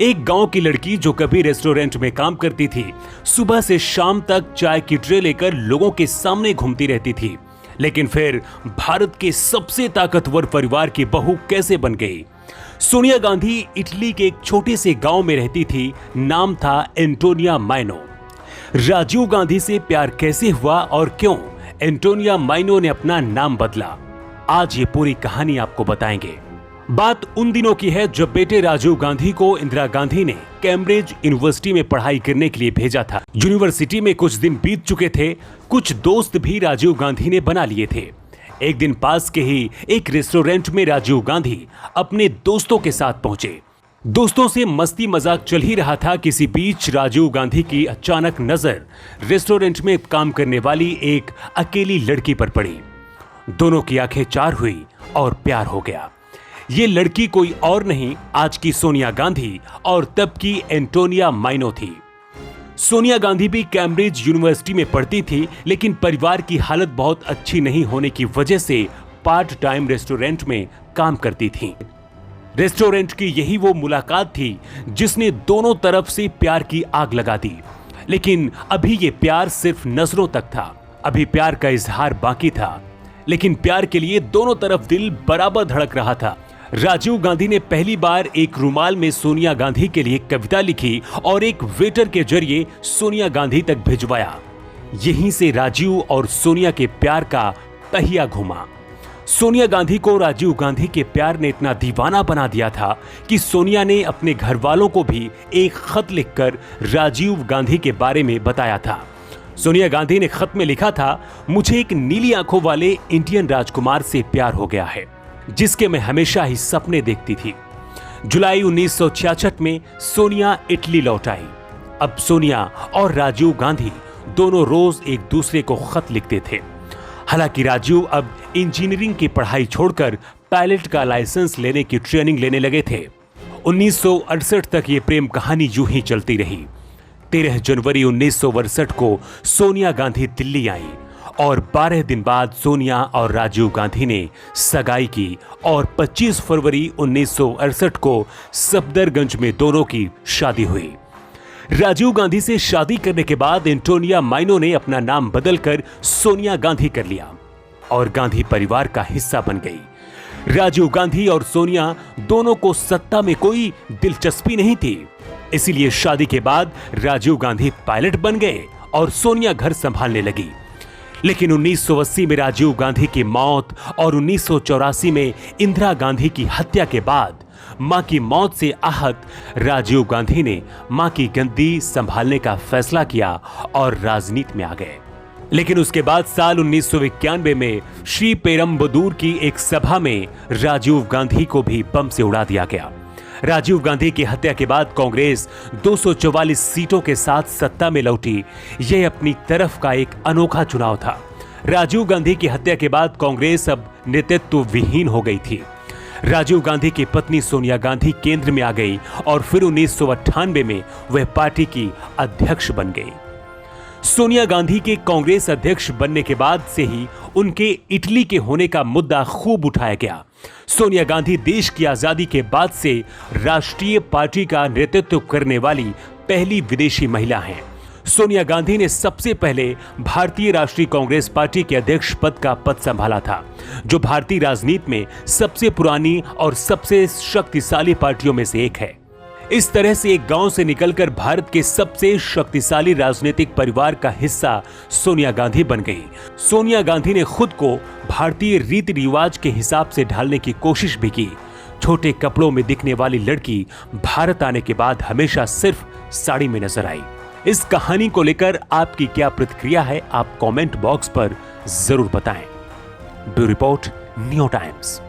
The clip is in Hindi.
एक गांव की लड़की जो कभी रेस्टोरेंट में काम करती थी, सुबह से शाम तक चाय की ट्रे लेकर लोगों के सामने घूमती रहती थी। लेकिन फिर भारत के सबसे ताकतवर परिवार की बहू कैसे बन गई? सोनिया गांधी इटली के एक छोटे से गांव में रहती थी। नाम था एंटोनिया माइनो। राजीव गांधी से प्यार कैसे हुआ और क्यों एंटोनिया माइनो ने अपना नाम बदला, आज ये पूरी कहानी आपको बताएंगे। बात उन दिनों की है जब बेटे राजीव गांधी को इंदिरा गांधी ने कैम्ब्रिज यूनिवर्सिटी में पढ़ाई करने के लिए भेजा था। यूनिवर्सिटी में कुछ दिन बीत चुके थे, कुछ दोस्त भी राजीव गांधी ने बना लिए थे। एक दिन पास के ही एक रेस्टोरेंट में राजीव गांधी अपने दोस्तों के साथ पहुंचे। दोस्तों से मस्ती मजाक चल ही रहा था, किसी बीच राजीव गांधी की अचानक नजर रेस्टोरेंट में काम करने वाली एक अकेली लड़की पर पड़ी। दोनों की आंखें चार हुई और प्यार हो गया। ये लड़की कोई और नहीं, आज की सोनिया गांधी और तब की एंटोनिया माइनो थी। सोनिया गांधी भी कैम्ब्रिज यूनिवर्सिटी में पढ़ती थी, लेकिन परिवार की हालत बहुत अच्छी नहीं होने की वजह से पार्ट टाइम रेस्टोरेंट में काम करती थी। रेस्टोरेंट की यही वो मुलाकात थी जिसने दोनों तरफ से प्यार की आग लगा दी। लेकिन अभी ये प्यार सिर्फ नजरों तक था, अभी प्यार का इजहार बाकी था। लेकिन प्यार के लिए दोनों तरफ दिल बराबर धड़क रहा था। राजीव गांधी ने पहली बार एक रुमाल में सोनिया गांधी के लिए कविता लिखी और एक वेटर के जरिए सोनिया गांधी तक भिजवाया। यहीं से राजीव और सोनिया के प्यार का पहिया घूमा। सोनिया गांधी को राजीव गांधी के प्यार ने इतना दीवाना बना दिया था कि सोनिया ने अपने घर वालों को भी एक खत लिखकर राजीव गांधी के बारे में बताया था। सोनिया गांधी ने खत में लिखा था, मुझे एक नीली आंखों वाले इंडियन राजकुमार से प्यार हो गया है, जिसके मैं हमेशा ही सपने देखती थी। जुलाई 1966 में सोनिया इटली लौट आई। अब सोनिया और राजीव गांधी दोनों रोज एक दूसरे को खत लिखते थे। हालांकि राजीव अब इंजीनियरिंग की पढ़ाई छोड़कर पायलट का लाइसेंस लेने की ट्रेनिंग लेने लगे थे। 1968 तक ये प्रेम कहानी यूं ही चलती रही। 13 जनवरी 1968 को सोनिया गांधी दिल्ली आई और 12 दिन बाद सोनिया और राजीव गांधी ने सगाई की और 25 फरवरी 1968 को सफदरगंज में दोनों की शादी हुई। राजीव गांधी से शादी करने के बाद एंटोनिया माइनो ने अपना नाम बदलकर सोनिया गांधी कर लिया और गांधी परिवार का हिस्सा बन गई। राजीव गांधी और सोनिया दोनों को सत्ता में कोई दिलचस्पी नहीं थी, इसीलिए शादी के बाद राजीव गांधी पायलट बन गए और सोनिया घर संभालने लगी। लेकिन 1980 में राजीव गांधी की मौत और 1984 में इंदिरा गांधी की हत्या के बाद मां की मौत से आहत राजीव गांधी ने मां की गद्दी संभालने का फैसला किया और राजनीति में आ गए। लेकिन उसके बाद साल 1991 में श्री पेरम्बदूर की एक सभा में राजीव गांधी को भी बम से उड़ा दिया गया। राजीव गांधी की हत्या के बाद कांग्रेस 244 सीटों के साथ सत्ता में लौटी। यह अपनी तरफ का एक अनोखा चुनाव था। राजीव गांधी की हत्या के बाद कांग्रेस अब नेतृत्व विहीन हो गई थी। राजीव गांधी की पत्नी सोनिया गांधी केंद्र में आ गई और फिर 1998 में वह पार्टी की अध्यक्ष बन गई। सोनिया गांधी के कांग्रेस अध्यक्ष बनने के बाद से ही उनके इटली के होने का मुद्दा खूब उठाया गया। सोनिया गांधी देश की आजादी के बाद से राष्ट्रीय पार्टी का नेतृत्व करने वाली पहली विदेशी महिला हैं। सोनिया गांधी ने सबसे पहले भारतीय राष्ट्रीय कांग्रेस पार्टी के अध्यक्ष पद का पद संभाला था, जो भारतीय राजनीति में सबसे पुरानी और सबसे शक्तिशाली पार्टियों में से एक है। इस तरह से एक गांव से निकलकर भारत के सबसे शक्तिशाली राजनीतिक परिवार का हिस्सा सोनिया गांधी बन गई। सोनिया गांधी ने खुद को भारतीय रीति रिवाज के हिसाब से ढालने की कोशिश भी की। छोटे कपड़ों में दिखने वाली लड़की भारत आने के बाद हमेशा सिर्फ साड़ी में नजर आई। इस कहानी को लेकर आपकी क्या प्रतिक्रिया है, आप कमेंट बॉक्स पर जरूर बताएं। Bureau report, new times.